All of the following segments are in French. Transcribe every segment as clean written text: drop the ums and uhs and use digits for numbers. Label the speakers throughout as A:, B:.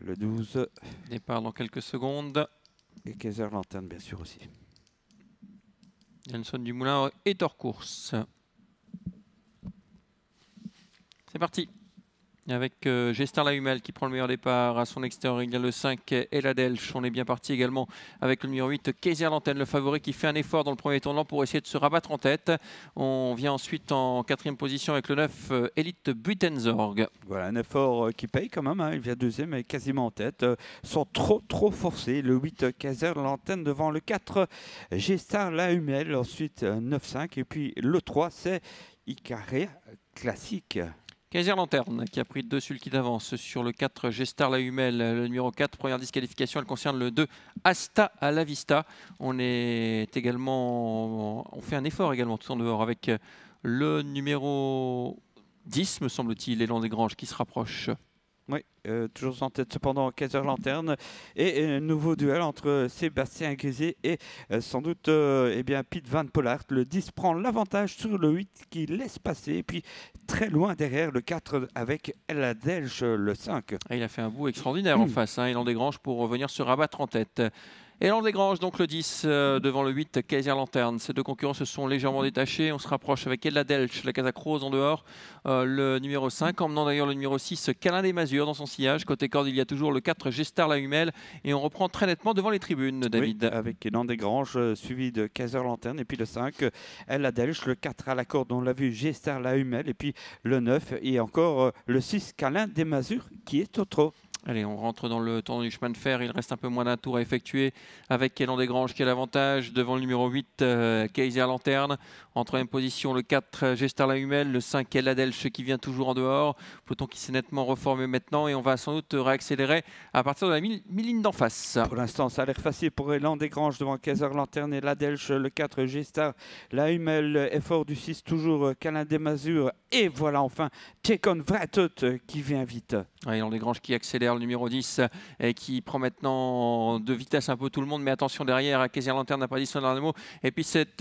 A: le 12.
B: Départ dans quelques secondes.
A: Et Kaiser Lanterne, bien sûr, aussi.
B: Nelson Dumoulin est hors course. C'est parti. Avec Gestin Lahumel qui prend le meilleur départ. À son extérieur, il y a le 5 Eladelch. On est bien parti également avec le numéro 8 Kaiser Lanterne, le favori qui fait un effort dans le premier tournant pour essayer de se rabattre en tête. On vient ensuite en 4e position avec le 9 Elite Buitenzorg.
A: Voilà, un effort qui paye quand même. Hein. Il vient deuxième et quasiment en tête. Sont trop forcés. Le 8 Kaiser Lanterne devant le 4 Gestin Lahumel. Ensuite 9-5. Et puis le 3 c'est Icaré Classique.
B: Kaiser Lanterne qui a pris dessus le qui d'avance sur le 4 Gestar Lahumel, le numéro 4, première disqualification, elle concerne le 2 Asta à la Vista. On fait un effort également tout en dehors avec le numéro 10, me semble-t-il, Élan des Granges qui se rapproche.
A: Oui, toujours en tête cependant Kaiser Lanterne. Et nouveau duel entre Sébastien Grisé et sans doute eh bien, Piet van Pollard. Le 10 prend l'avantage sur le 8 qui laisse passer. Et puis très loin derrière le 4 avec Eladelch le 5.
B: Et il a fait un bout extraordinaire en face, Élan des Granges, pour revenir se rabattre en tête. Élan des Granges, donc le 10 devant le 8 Kaiser Lanterne. Ces deux concurrents se sont légèrement détachés. On se rapproche avec Eladelch, la Casac Rose en dehors, le numéro 5, emmenant d'ailleurs le numéro 6 Câlin des Masures dans son sillage. Côté corde, il y a toujours le 4 Gestar Lahumel. Et on reprend très nettement devant les tribunes, David.
A: Oui, avec Élan des Granges, suivi de Kaiser Lanterne. Et puis le 5, Eladelch, le 4 à la corde, on l'a vu, Gestar Lahumel. Et puis le 9 et encore le 6 Câlin des Masures qui est au trot.
B: Allez, on rentre dans le tournoi du chemin de fer. Il reste un peu moins d'un tour à effectuer avec Élan des Granges qui a l'avantage devant le numéro 8, Kaiser Lanterne. En 3e position, le 4, Gestar Lahumel, le 5, Eladelch qui vient toujours en dehors. Peloton qui s'est nettement reformé maintenant et on va sans doute réaccélérer à partir de la mi-ligne d'en face.
A: Pour l'instant, ça a l'air facile pour Élan des Granges devant Kaiser Lanterne et Eladelch, le 4, Gestar Lahumel, effort du 6, toujours Câlin des Masures. Et voilà enfin Tjekon Vratot qui vient vite.
B: Élan des Granges qui accélère, le numéro 10 et qui prend maintenant de vitesse un peu tout le monde, mais attention derrière, Kaiser Lanterne n'a pas dit son dernier mot. Et puis cette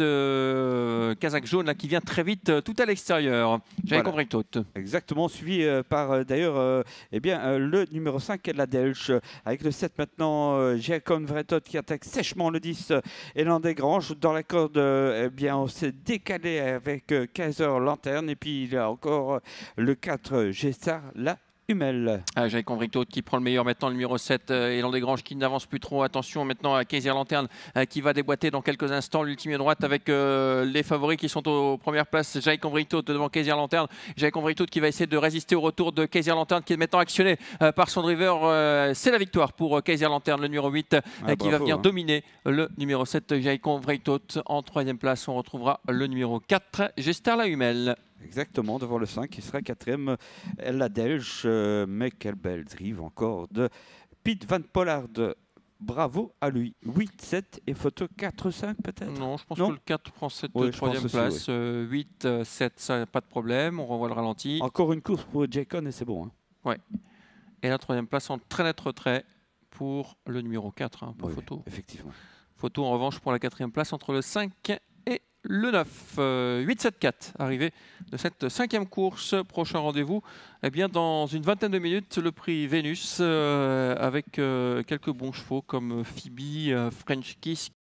B: casaque jaune là, qui vient très vite tout à l'extérieur. J'avais compris tout.
A: Exactement, suivi par d'ailleurs le numéro 5 Eladelch, avec le 7 maintenant Tjekon Vratot qui attaque sèchement le 10 Élan des Granges. Dans la corde, on s'est décalé avec Kaiser Lanterne et puis il y a encore le 4 Gestar Lahumel.
B: J'avais compris qui prend le meilleur maintenant, le numéro 7, Élan des Granges qui n'avance plus trop. Attention maintenant à Kaiser Lanterne qui va déboîter dans quelques instants. L'ultime droite avec les favoris qui sont aux premières places. J'avais compris devant Kaiser Lanterne. J'avais compris qui va essayer de résister au retour de Kaiser Lanterne qui est maintenant actionné par son driver. C'est la victoire pour Kaiser Lanterne, le numéro 8 qui va venir dominer le numéro 7, J'avais compris. En 3e place, on retrouvera le numéro 4, Gestar Lahumel.
A: Exactement, devant le 5 qui sera 4e, Eladelch. Mais quelle belle drive encore de Piet van Pollard. Bravo à lui. 8-7 et photo 4-5 peut-être.
B: Non, je pense que le 4 prend cette 3e place. 8-7, ça pas de problème. On revoit le ralenti.
A: Encore une course pour Tjekon et c'est bon. Hein.
B: Ouais. Et la 3e place en très net retrait pour le numéro 4 pour Photo.
A: Effectivement.
B: Photo en revanche pour la 4e place entre le 5 et le 9. 8-7-4, arrivé de cette 5e course. Prochain rendez-vous, dans une vingtaine de minutes, le prix Vénus avec quelques bons chevaux comme Phoebe, French Kiss.